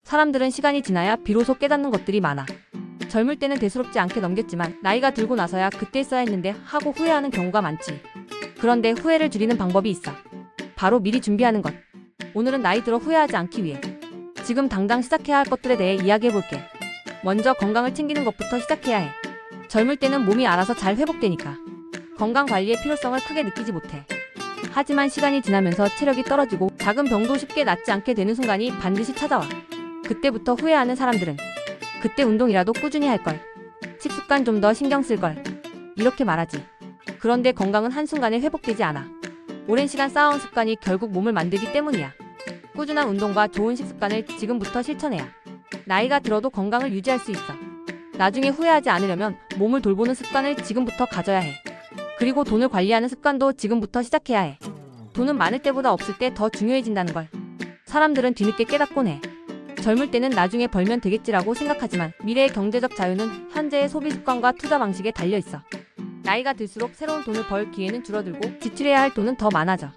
사람들은 시간이 지나야 비로소 깨닫는 것들이 많아. 젊을 때는 대수롭지 않게 넘겼지만 나이가 들고 나서야 그때 써야 했는데 하고 후회하는 경우가 많지. 그런데 후회를 줄이는 방법이 있어. 바로 미리 준비하는 것. 오늘은 나이 들어 후회하지 않기 위해 지금 당장 시작해야 할 것들에 대해 이야기해볼게. 먼저 건강을 챙기는 것부터 시작해야 해. 젊을 때는 몸이 알아서 잘 회복되니까 건강 관리의 필요성을 크게 느끼지 못해. 하지만 시간이 지나면서 체력이 떨어지고 작은 병도 쉽게 낫지 않게 되는 순간이 반드시 찾아와. 그때부터 후회하는 사람들은 그때 운동이라도 꾸준히 할걸. 식습관 좀 더 신경 쓸걸. 이렇게 말하지. 그런데 건강은 한순간에 회복되지 않아. 오랜 시간 쌓아온 습관이 결국 몸을 만들기 때문이야. 꾸준한 운동과 좋은 식습관을 지금부터 실천해야 나이가 들어도 건강을 유지할 수 있어. 나중에 후회하지 않으려면 몸을 돌보는 습관을 지금부터 가져야 해. 그리고 돈을 관리하는 습관도 지금부터 시작해야 해. 돈은 많을 때보다 없을 때 더 중요해진다는 걸 사람들은 뒤늦게 깨닫곤 해. 젊을 때는 나중에 벌면 되겠지라고 생각하지만 미래의 경제적 자유는 현재의 소비 습관과 투자 방식에 달려있어. 나이가 들수록 새로운 돈을 벌 기회는 줄어들고 지출해야 할 돈은 더 많아져.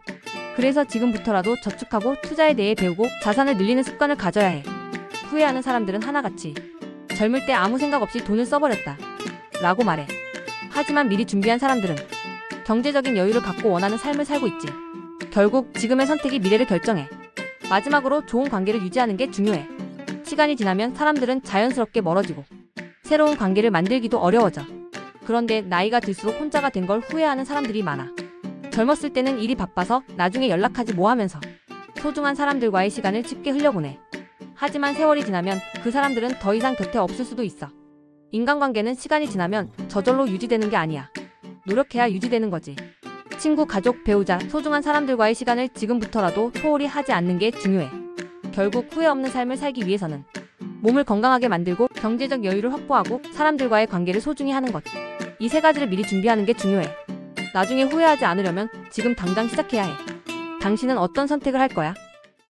그래서 지금부터라도 저축하고 투자에 대해 배우고 자산을 늘리는 습관을 가져야 해. 후회하는 사람들은 하나같이 젊을 때 아무 생각 없이 돈을 써버렸다 라고 말해. 하지만 미리 준비한 사람들은 경제적인 여유를 갖고 원하는 삶을 살고 있지. 결국 지금의 선택이 미래를 결정해. 마지막으로 좋은 관계를 유지하는 게 중요해. 시간이 지나면 사람들은 자연스럽게 멀어지고 새로운 관계를 만들기도 어려워져. 그런데 나이가 들수록 혼자가 된 걸 후회하는 사람들이 많아. 젊었을 때는 일이 바빠서 나중에 연락하지 뭐 하면서 소중한 사람들과의 시간을 쉽게 흘려보내. 하지만 세월이 지나면 그 사람들은 더 이상 곁에 없을 수도 있어. 인간관계는 시간이 지나면 저절로 유지되는 게 아니야. 노력해야 유지되는 거지. 친구, 가족, 배우자, 소중한 사람들과의 시간을 지금부터라도 소홀히 하지 않는 게 중요해. 결국 후회 없는 삶을 살기 위해서는 몸을 건강하게 만들고 경제적 여유를 확보하고 사람들과의 관계를 소중히 하는 것. 이 세 가지를 미리 준비하는 게 중요해. 나중에 후회하지 않으려면 지금 당장 시작해야 해. 당신은 어떤 선택을 할 거야?